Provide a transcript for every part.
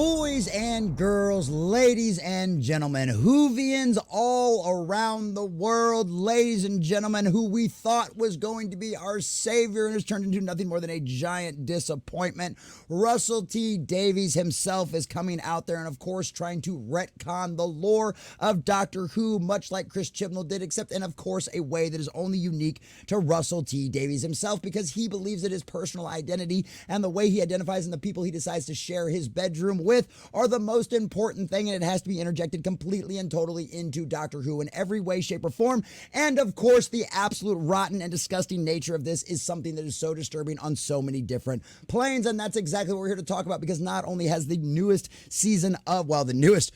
Boys and girls, ladies and gentlemen, Whovians all around the world, ladies and gentlemen, who we thought was going to be our savior and has turned into nothing more than a giant disappointment. Russell T. Davies himself is coming out there and, of course, trying to retcon the lore of Doctor Who, much like Chris Chibnall did, except in, of course, a way that is only unique to Russell T. Davies himself, because he believes that his personal identity and the way he identifies and the people he decides to share his bedroom with are the most important thing, and it has to be interjected completely and totally into Doctor Who in every way, shape, or form. And of course, the absolute rotten and disgusting nature of this is something that is so disturbing on so many different planes, and that's exactly what we're here to talk about, because not only has the newest season of, well, the newest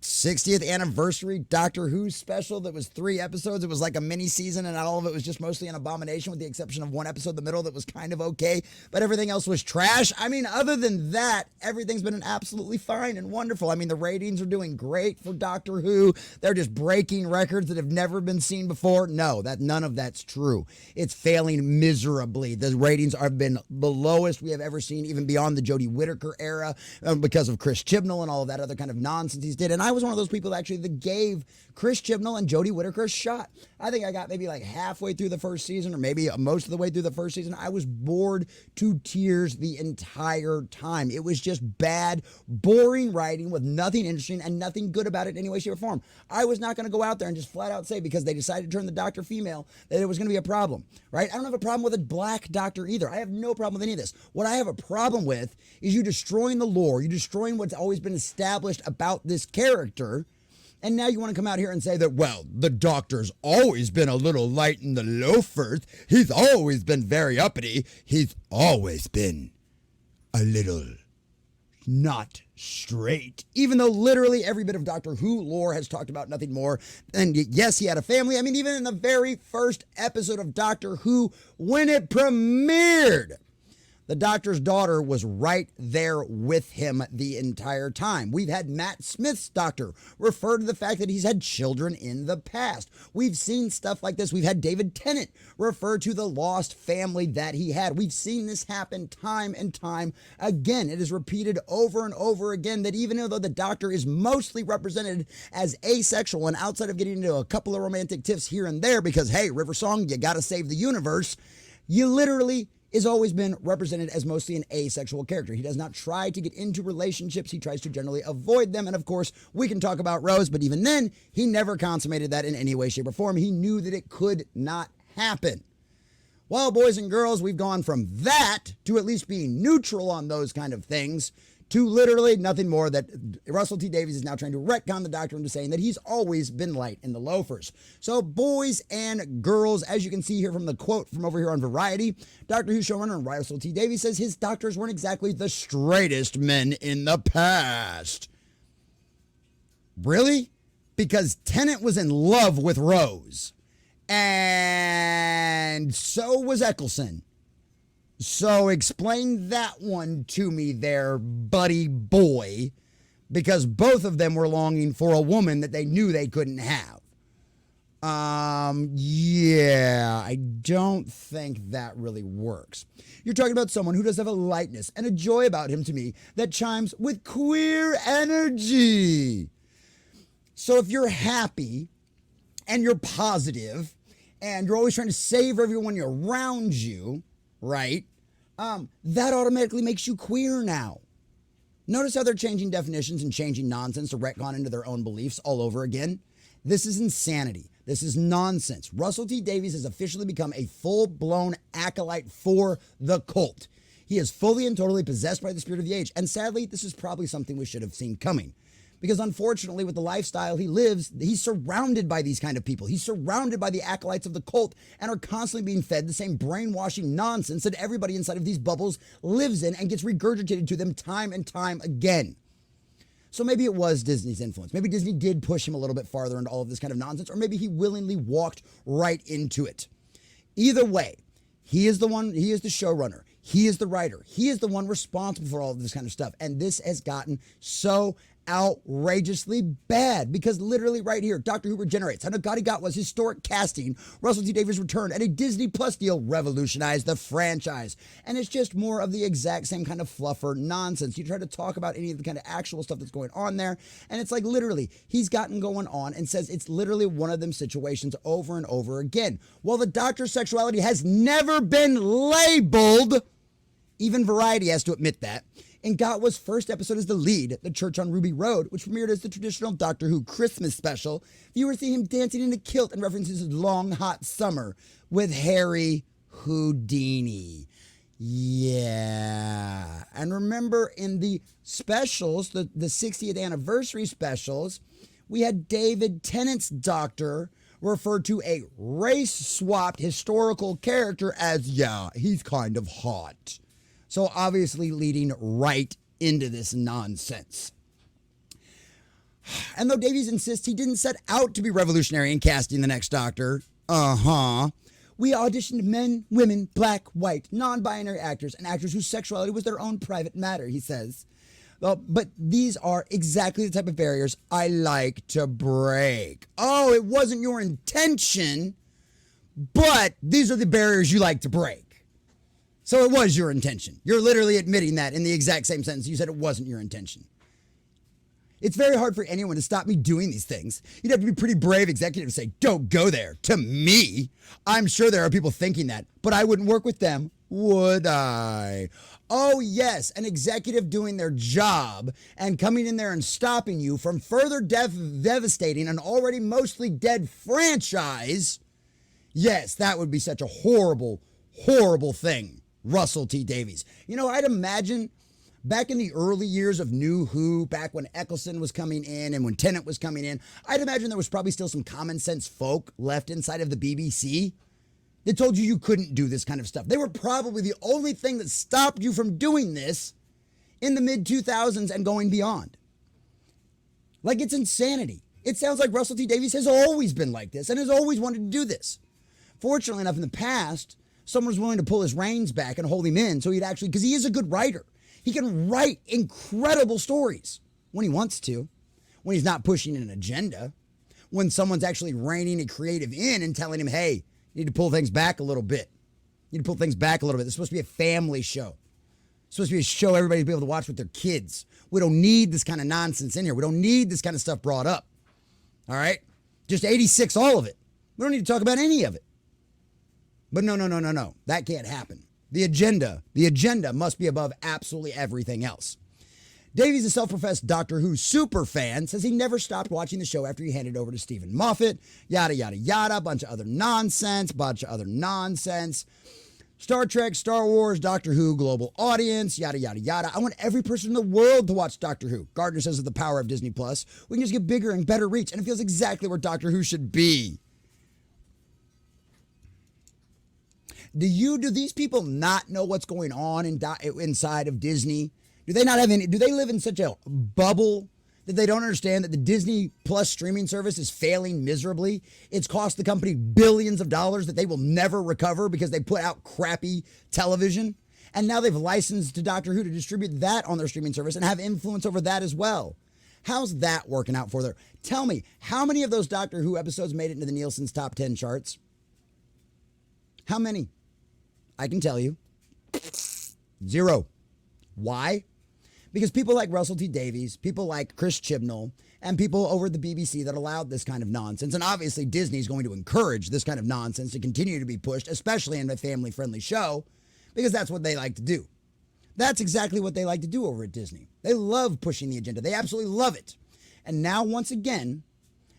60th anniversary Doctor Who special that was 3 episodes. It was like a mini season, and all of it was just mostly an abomination, with the exception of one episode in the middle that was kind of okay, but everything else was trash. I mean, other than that, everything's been absolutely fine and wonderful. I mean, the ratings are doing great for Doctor Who. They're just breaking records that have never been seen before. No, none of that's true. It's failing miserably. The ratings have been the lowest we have ever seen, even beyond the Jodie Whittaker era, because of Chris Chibnall and all of that other kind of nonsense he's did. And I was one of those people actually that gave Chris Chibnall and Jodie Whittaker a shot. I think I got maybe like halfway through the first season, or maybe most of the way through the first season. I was bored to tears the entire time. It was just bad, boring writing with nothing interesting and nothing good about it in any way, shape, or form. I was not going to go out there and just flat out say, because they decided to turn the Doctor female, that it was going to be a problem, right? I don't have a problem with a black Doctor either. I have no problem with any of this. What I have a problem with is you destroying the lore, you destroying what's always been established about this character. And now you want to come out here and say that, well, the Doctor's always been a little light in the loafers. He's always been very uppity. He's always been a little not straight. Even though literally every bit of Doctor Who lore has talked about nothing more. And yes, he had a family. I mean, even in the very first episode of Doctor Who, when it premiered, the Doctor's daughter was right there with him the entire time. We've had Matt Smith's Doctor refer to the fact that he's had children in the past. We've seen stuff like this. We've had David Tennant refer to the lost family that he had. We've seen this happen time and time again. It is repeated over and over again that even though the Doctor is mostly represented as asexual, and outside of getting into a couple of romantic tiffs here and there, because, hey, River Song, you gotta save the universe, you literally is always been represented as mostly an asexual character. He does not try to get into relationships. He tries to generally avoid them. And of course, we can talk about Rose, but even then, he never consummated that in any way, shape, or form. He knew that it could not happen. Well, boys and girls, we've gone from that to at least being neutral on those kind of things to literally nothing more, that Russell T. Davies is now trying to retcon the Doctor into saying that he's always been light in the loafers. So, boys and girls, as you can see here from the quote from over here on Variety, Doctor Who showrunner Russell T. Davies says his doctors weren't exactly the straightest men in the past. Really? Because Tennant was in love with Rose. And so was Eccleston. So explain that one to me there, buddy boy, because both of them were longing for a woman that they knew they couldn't have. Yeah, I don't think that really works. You're talking about someone who does have a lightness and a joy about him to me that chimes with queer energy. So if you're happy and you're positive and you're always trying to save everyone around you, right? That automatically makes you queer now. Notice how they're changing definitions and changing nonsense to retcon into their own beliefs all over again. This is insanity. This is nonsense. Russell T. Davies has officially become a full-blown acolyte for the cult. He is fully and totally possessed by the spirit of the age. And sadly, this is probably something we should have seen coming. Because unfortunately, with the lifestyle he lives, he's surrounded by these kind of people. He's surrounded by the acolytes of the cult and are constantly being fed the same brainwashing nonsense that everybody inside of these bubbles lives in and gets regurgitated to them time and time again. So maybe it was Disney's influence. Maybe Disney did push him a little bit farther into all of this kind of nonsense, or maybe he willingly walked right into it. Either way, he is the one, he is the showrunner. He is the writer. He is the one responsible for all of this kind of stuff. And this has gotten so outrageously bad, because literally right here, Doctor Who regenerates. How God He Got was historic casting. Russell T Davies returned, and a Disney Plus deal revolutionized the franchise. And it's just more of the exact same kind of fluffer nonsense. You try to talk about any of the kind of actual stuff that's going on there, and it's like literally he's gotten going on and says it's literally one of them situations over and over again. Well, the Doctor's sexuality has never been labeled. Even Variety has to admit that. In Gatwa's first episode as the lead, The Church on Ruby Road, which premiered as the traditional Doctor Who Christmas special, viewers see him dancing in a kilt and references his long, hot summer with Harry Houdini. Yeah. And remember in the specials, the 60th anniversary specials, we had David Tennant's Doctor referred to a race-swapped historical character as, yeah, he's kind of hot. So obviously leading right into this nonsense. And though Davies insists he didn't set out to be revolutionary in casting the next Doctor, we auditioned men, women, black, white, non-binary actors, and actors whose sexuality was their own private matter, he says. Well, but these are exactly the type of barriers I like to break. Oh, it wasn't your intention, but these are the barriers you like to break. So it was your intention. You're literally admitting that in the exact same sentence. You said it wasn't your intention. It's very hard for anyone to stop me doing these things. You'd have to be pretty brave executive to say, don't go there. To me, I'm sure there are people thinking that, but I wouldn't work with them, would I? Oh, yes, an executive doing their job and coming in there and stopping you from further devastating an already mostly dead franchise. Yes, that would be such a horrible, horrible thing. Russell T Davies. You know, I'd imagine back in the early years of New Who, back when Eccleston was coming in and when Tennant was coming in, I'd imagine there was probably still some common sense folk left inside of the BBC that told you couldn't do this kind of stuff. They were probably the only thing that stopped you from doing this in the mid-2000s and going beyond. Like, it's insanity. It sounds like Russell T Davies has always been like this and has always wanted to do this. Fortunately enough, in the past, someone was willing to pull his reins back and hold him in so he'd actually, because he is a good writer. He can write incredible stories when he wants to, when he's not pushing an agenda, when someone's actually reining a creative in and telling him, hey, you need to pull things back a little bit. You need to pull things back a little bit. This is supposed to be a family show. It's supposed to be a show everybody's be able to watch with their kids. We don't need this kind of nonsense in here. We don't need this kind of stuff brought up. All right? Just 86, all of it. We don't need to talk about any of it. But no. That can't happen. The agenda must be above absolutely everything else. Davies, a self-professed Doctor Who super fan, says he never stopped watching the show after he handed over to Stephen Moffat. Yada, yada, yada. Bunch of other nonsense. Star Trek, Star Wars, Doctor Who, global audience, yada, yada, yada. I want every person in the world to watch Doctor Who. Gardner says of the power of Disney Plus, we can just get bigger and better reach, and it feels exactly where Doctor Who should be. Do these people not know what's going on inside of Disney? Do they not have any? Do they live in such a bubble that they don't understand that the Disney Plus streaming service is failing miserably? It's cost the company billions of dollars that they will never recover because they put out crappy television. And now they've licensed to Doctor Who to distribute that on their streaming service and have influence over that as well. How's that working out for them? Tell me, how many of those Doctor Who episodes made it into the Nielsen's top 10 charts? How many? I can tell you. 0. Why? Because people like Russell T Davies, people like Chris Chibnall, and people over at the BBC that allowed this kind of nonsense, and obviously Disney's going to encourage this kind of nonsense to continue to be pushed, especially in a family-friendly show, because that's what they like to do. That's exactly what they like to do over at Disney. They love pushing the agenda. They absolutely love it. And now, once again,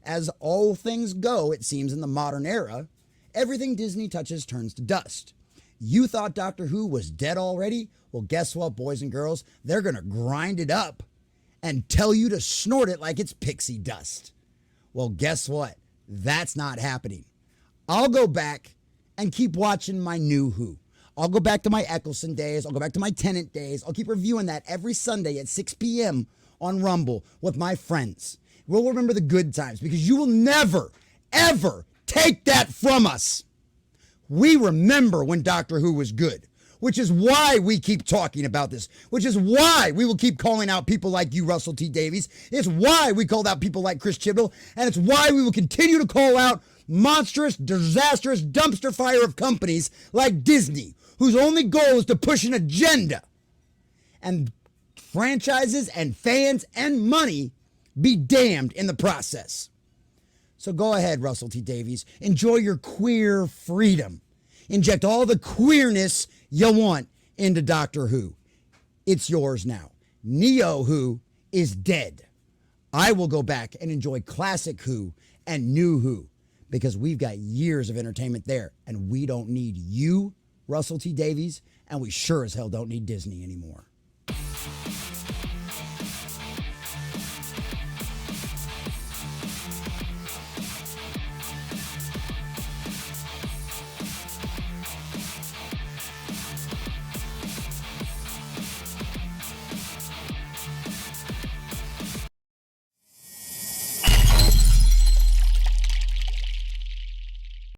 as all things go, it seems in the modern era, everything Disney touches turns to dust. You thought Doctor Who was dead already? Well, guess what, boys and girls? They're going to grind it up and tell you to snort it like it's pixie dust. Well, guess what? That's not happening. I'll go back and keep watching my New Who. I'll go back to my Eccleston days. I'll go back to my Tennant days. I'll keep reviewing that every Sunday at 6 p.m. on Rumble with my friends. We'll remember the good times because you will never, ever take that from us. We remember when Doctor Who was good. which is why we keep talking about this, which is why we will keep calling out people like you, Russell T. Davies. It's why we called out people like Chris Chibnall, and it's why we will continue to call out monstrous, disastrous dumpster fire of companies like Disney, whose only goal is to push an agenda. And franchises and fans and money be damned in the process. So go ahead, Russell T. Davies. Enjoy your queer freedom. Inject all the queerness you want into Doctor Who. It's yours now. Neo Who is dead. I will go back and enjoy classic Who and new Who because we've got years of entertainment there, and we don't need you, Russell T. Davies, and we sure as hell don't need Disney anymore.